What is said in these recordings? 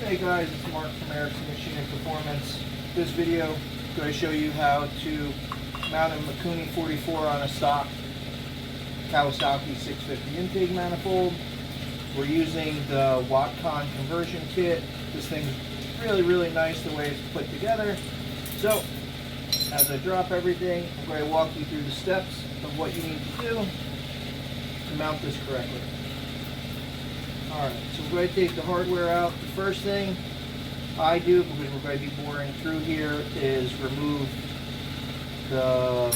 Hey guys, it's Mark from Erickson Machine and Performance. This video is going to show you how to mount a Mikuni 44 on a stock Kawasaki 650 intake manifold. We're using the Watcon conversion kit. This thing's really nice the way it's put together. So, as I drop everything, I'm going to walk you through the steps of what you need to do to mount this correctly. Alright, so we're going to take the hardware out. The first thing I do, because we're going to be boring through here, is remove the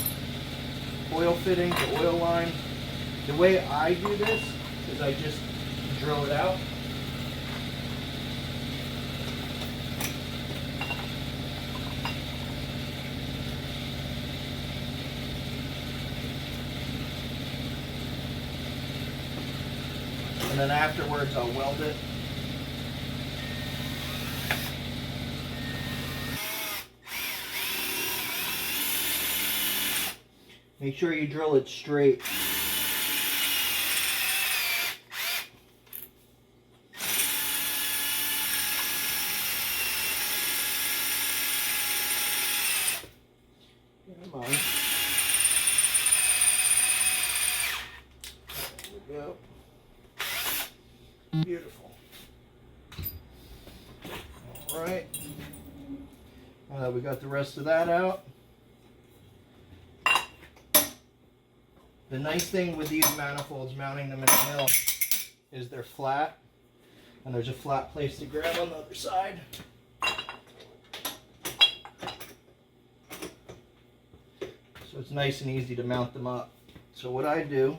oil fitting, the oil line. The way I do this is I just drill it out. And then afterwards I'll weld it. Make sure you drill it straight. Come on. There we go. Beautiful. Alright. Now that we got the rest of that out. The nice thing with these manifolds, mounting them in the mill, is they're flat. And there's a flat place to grab on the other side. So it's nice and easy to mount them up. So what I do,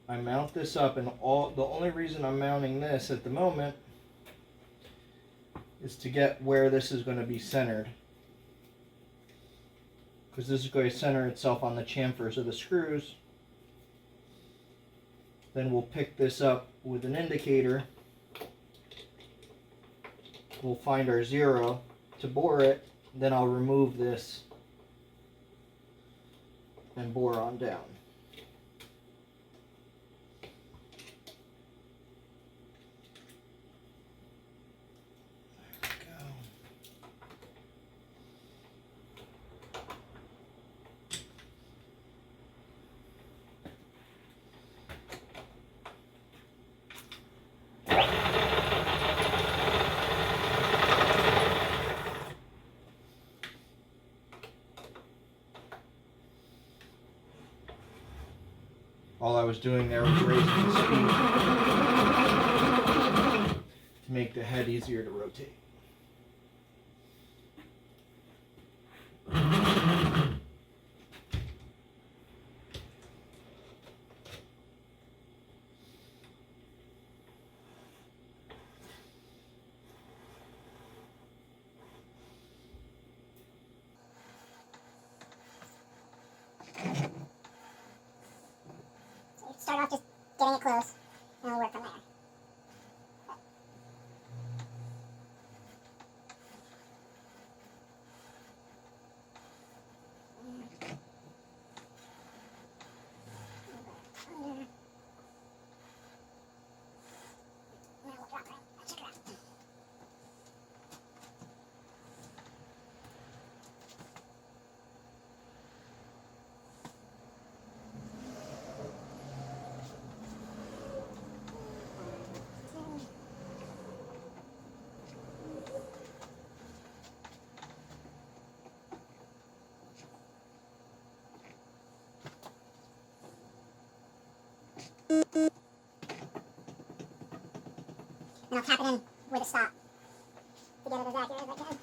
I mount this up, and the only reason I'm mounting this at the moment is to get where this is going to be centered, because this is going to center itself on the chamfers of the screws. Then we'll pick this up with an indicator. We'll find our zero to bore it. Then I'll remove this and bore on down. All I was doing there was raising the speed to make the head easier to rotate. Start off just getting it close, and we'll work from there. Now we'll drop it. Check it out. And I'll tap it in with a stop to get it as accurate as I can.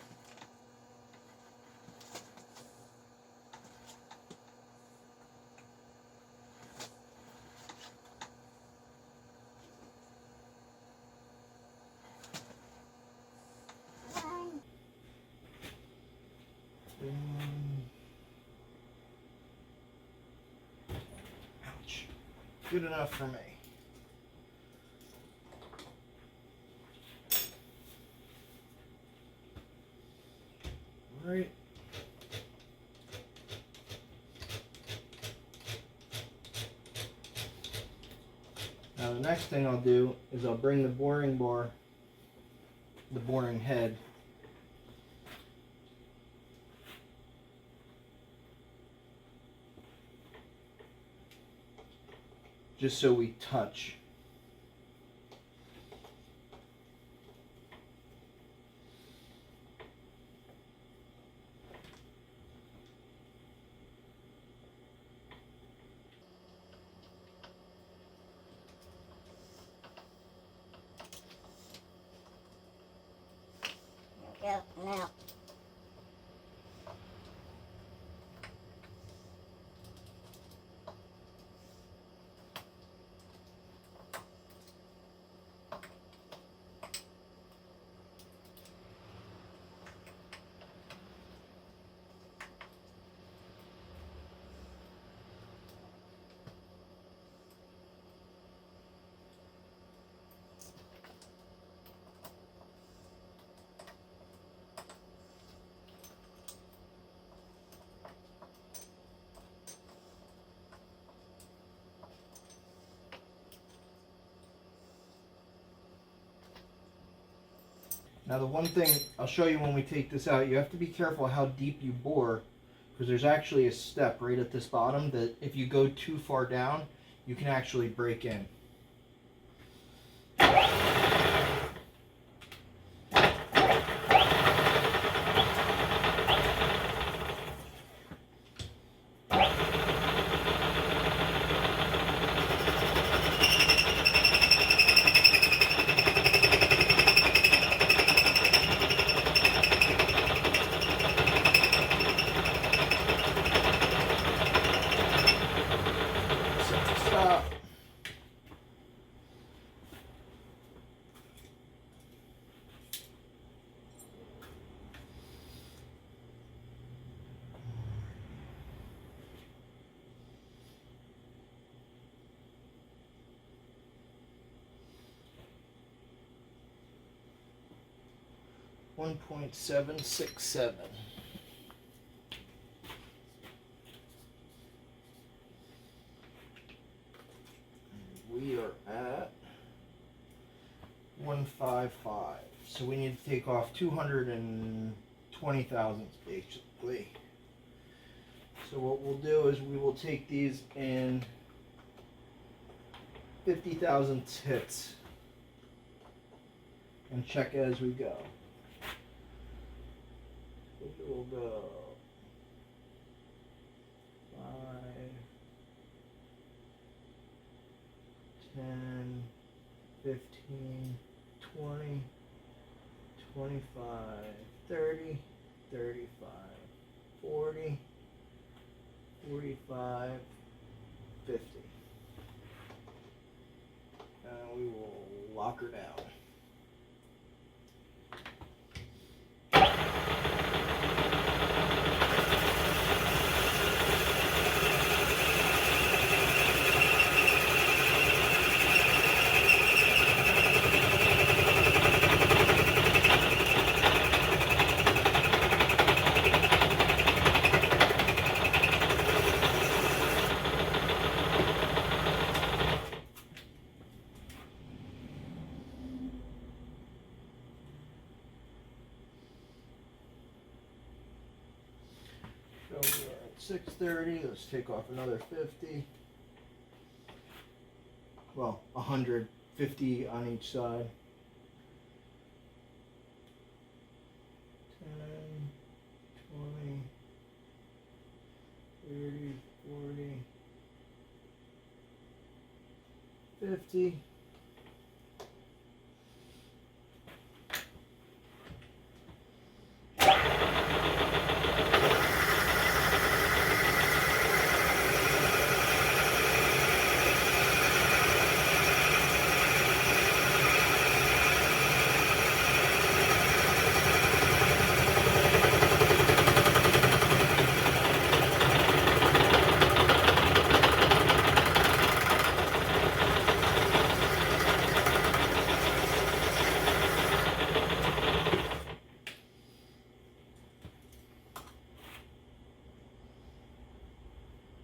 Ouch. Good enough for me. Right. Now the next thing I'll do is I'll bring the boring bar, the boring head, just so we touch. There we go. Now. Now the one thing I'll show you when we take this out, you have to be careful how deep you bore, because there's actually a step right at this bottom that if you go too far down, you can actually break in. Stop. .767. We are at 155. So we need to take off 220 thousandths basically. So what we'll do is we will take these in 50 thousandths hits and check as we go. We'll go 5, 10, 15, 20, 25, 30, 35, 40, 45, 50. And we will lock her down. So we're at 630. Let's take off another 50. Well, 150 on each side. 10, 20, 30, 40, 50.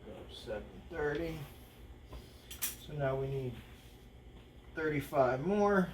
Go 730. So now we need 35 more.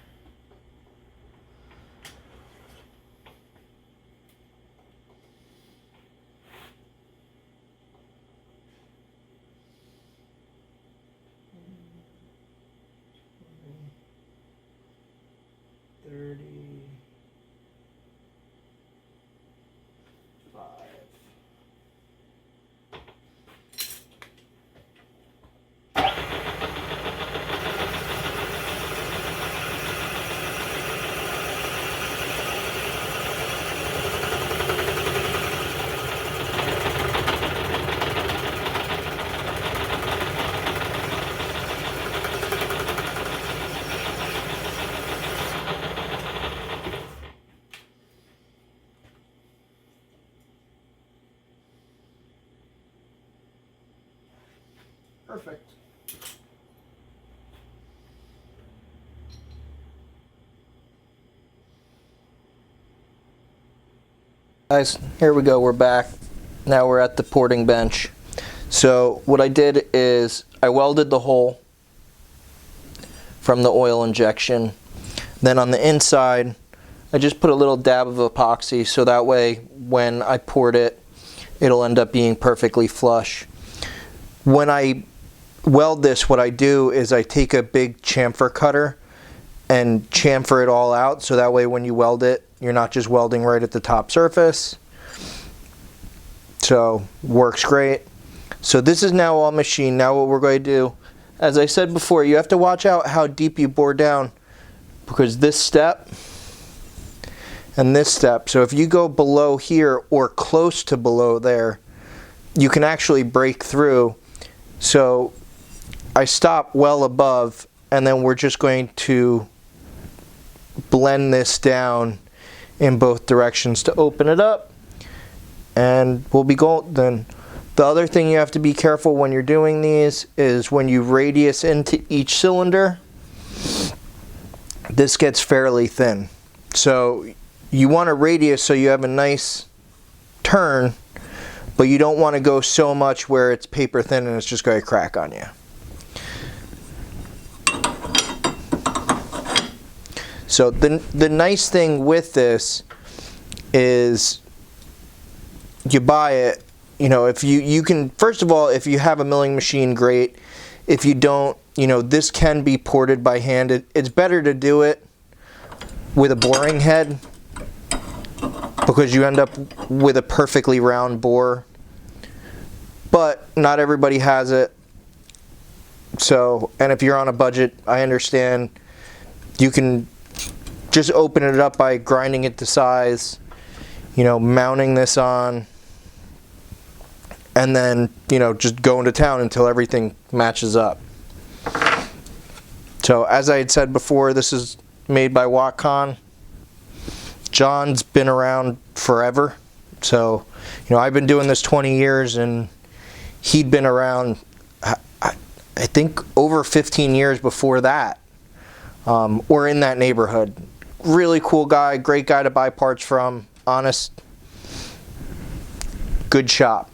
Perfect. Guys, here we go, we're back. Now we're at the porting bench. So what I did is I welded the hole from the oil injection. Then on the inside, I just put a little dab of epoxy so that way when I poured it, it'll end up being perfectly flush. When I weld this, what I do is I take a big chamfer cutter and chamfer it all out so that way when you weld it, you're not just welding right at the top surface. So, works great. So this is now all machined. Now what we're going to do, as I said before, you have to watch out how deep you bore down because this step and this step, so if you go below here or close to below there, you can actually break through. So I stop well above and then we're just going to blend this down in both directions to open it up and we'll be golden. The other thing you have to be careful when you're doing these is when you radius into each cylinder, this gets fairly thin. So you want a radius so you have a nice turn, but you don't want to go so much where it's paper thin and it's just going to crack on you. So the nice thing with this is you buy it, you know, if you can, first of all, if you have a milling machine, great. If you don't, you know, this can be ported by hand. It's better to do it with a boring head because you end up with a perfectly round bore. But not everybody has it. So, and if you're on a budget, I understand. You can just open it up by grinding it to size, you know, mounting this on, and then, you know, just going to town until everything matches up. So, as I had said before, this is made by Watcon. John's been around forever. So, you know, I've been doing this 20 years, and he'd been around, I think, over 15 years before that, or in that neighborhood. Really cool guy, great guy to buy parts from, honest, good shop.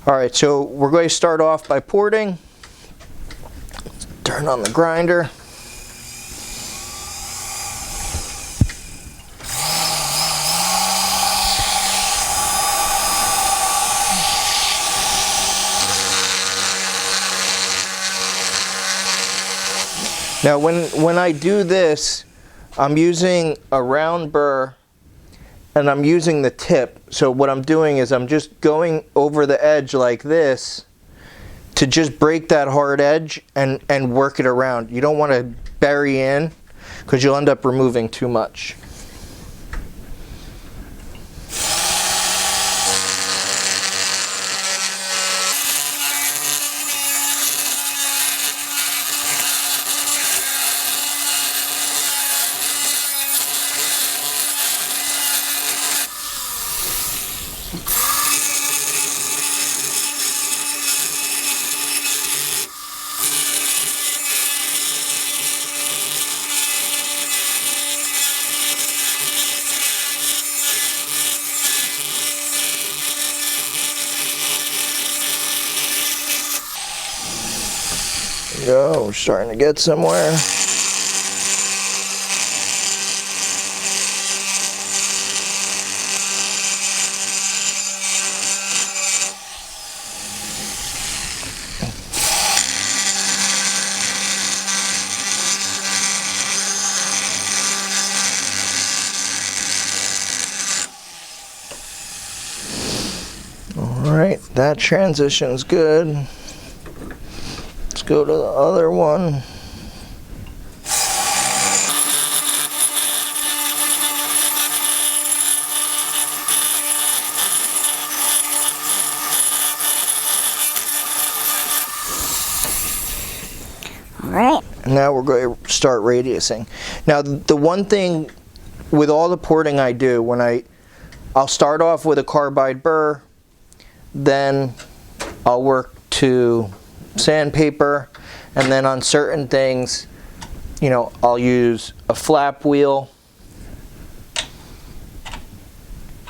Alright, so we're going to start off by porting. Turn on the grinder. Now when I do this, I'm using a round burr and I'm using the tip. So what I'm doing is I'm just going over the edge like this to just break that hard edge and work it around. You don't want to bury in because you'll end up removing too much. Go, we're starting to get somewhere. Alright, that transition's good. Let's go to the other one. Alright. Now we're going to start radiusing. Now the one thing with all the porting I do, when I'll start off with a carbide burr, then I'll work to sandpaper, and then on certain things, you know, I'll use a flap wheel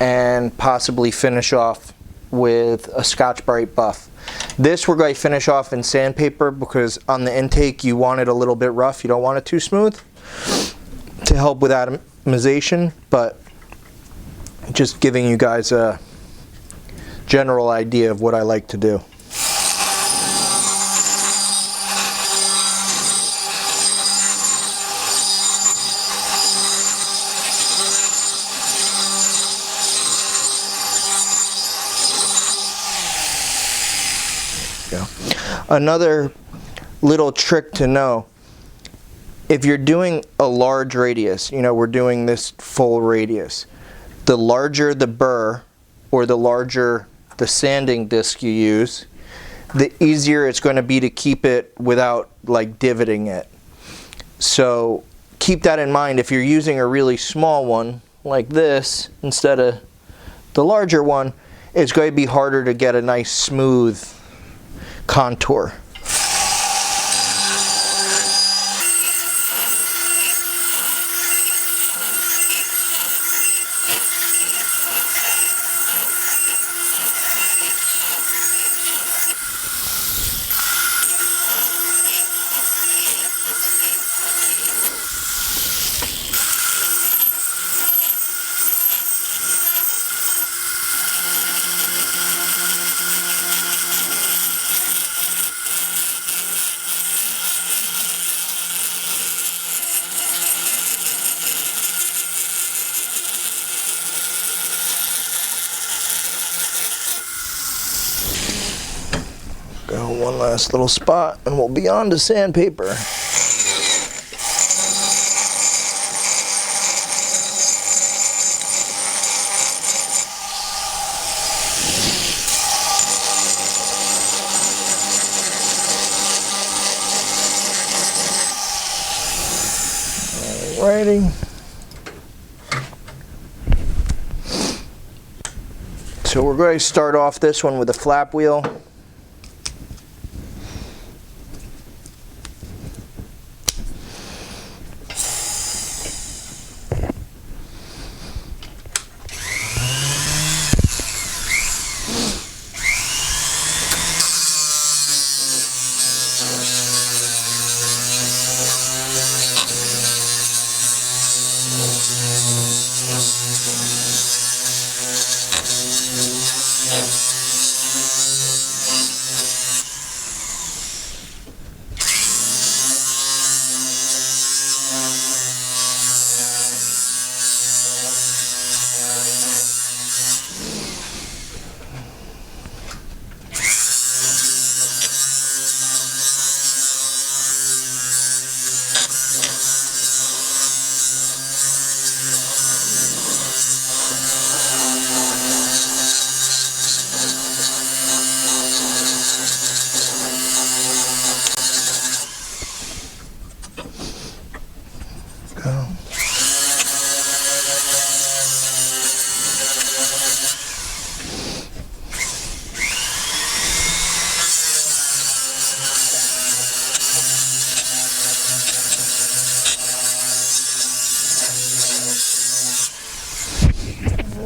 and possibly finish off with a Scotch-Brite buff. This we're going to finish off in sandpaper because on the intake you want it a little bit rough. You don't want it too smooth to help with atomization, but just giving you guys a general idea of what I like to do. Another little trick to know, if you're doing a large radius, you know, we're doing this full radius, the larger the burr or the larger the sanding disc you use, the easier it's going to be to keep it without like divoting it. So keep that in mind. If you're using a really small one like this instead of the larger one, it's going to be harder to get a nice smooth contour. Go one last little spot and we'll be on to sandpaper. Alrighty. So we're going to start off this one with a flap wheel.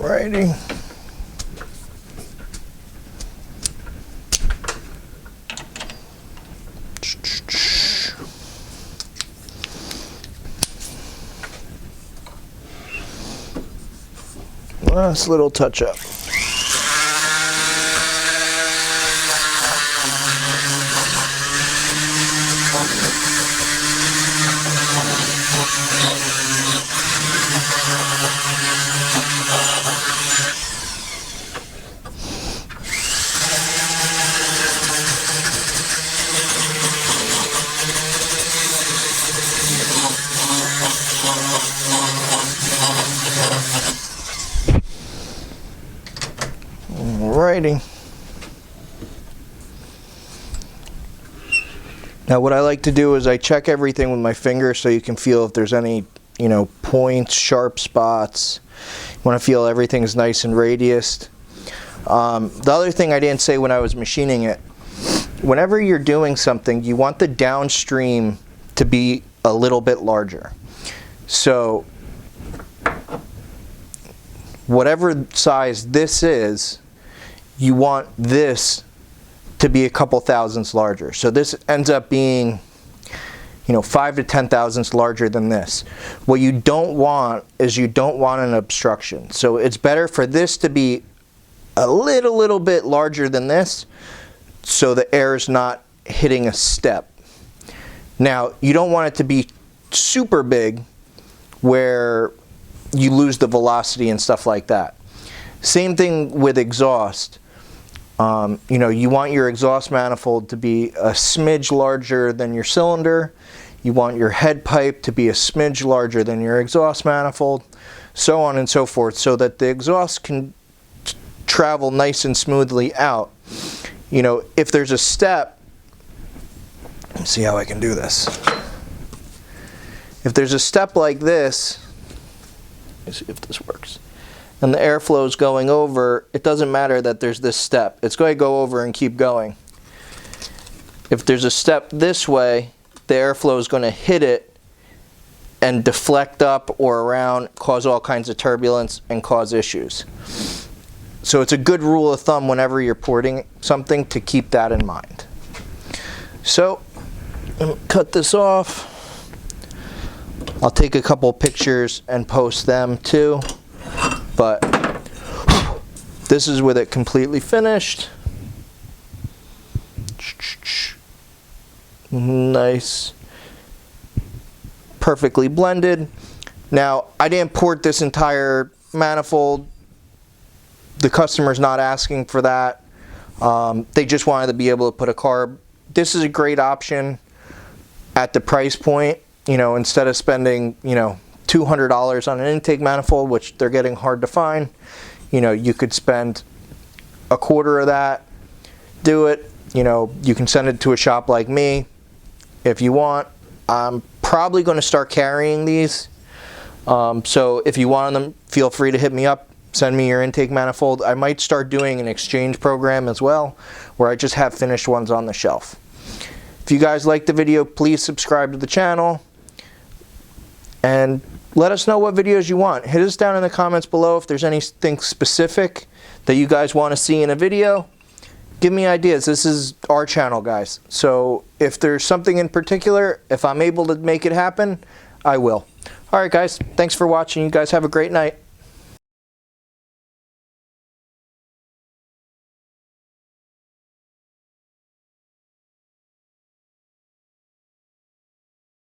Alrighty. Last little touch up. Alrighty. Now what I like to do is I check everything with my finger so you can feel if there's any, you know, points, sharp spots. You want to feel everything's nice and radiused. The other thing I didn't say when I was machining it, whenever you're doing something, you want the downstream to be a little bit larger. So whatever size this is, you want this to be a couple thousandths larger. So this ends up being, you know, 5 to 10 thousandths larger than this. What you don't want is you don't want an obstruction. So it's better for this to be a little bit larger than this so the air is not hitting a step. Now, you don't want it to be super big where you lose the velocity and stuff like that. Same thing with exhaust. You know, you want your exhaust manifold to be a smidge larger than your cylinder. You want your head pipe to be a smidge larger than your exhaust manifold, so on and so forth, so that the exhaust can travel nice and smoothly out. You know, if there's a step, let's see how I can do this. If there's a step like this, let's see if this works, and the airflow is going over, it doesn't matter that there's this step. It's going to go over and keep going. If there's a step this way, the airflow is going to hit it and deflect up or around, cause all kinds of turbulence and cause issues. So it's a good rule of thumb whenever you're porting something to keep that in mind. So I'm going to cut this off. I'll take a couple pictures and post them too. But this is with it completely finished. Nice. Perfectly blended. Now, I didn't port this entire manifold. The customer's not asking for that. They just wanted to be able to put a carb. This is a great option at the price point. You know, instead of spending, you know, $200 on an intake manifold, which they're getting hard to find, you know, you could spend a quarter of that, do it. You know, you can send it to a shop like me if you want. I'm probably going to start carrying these. So if you want them, feel free to hit me up. Send me your intake manifold. I might start doing an exchange program as well, where I just have finished ones on the shelf. If you guys like the video, please subscribe to the channel. And let us know what videos you want. Hit us down in the comments below if there's anything specific that you guys want to see in a video. Give me ideas. This is our channel, guys. So if there's something in particular, if I'm able to make it happen, I will. Alright guys, thanks for watching. You guys have a great night.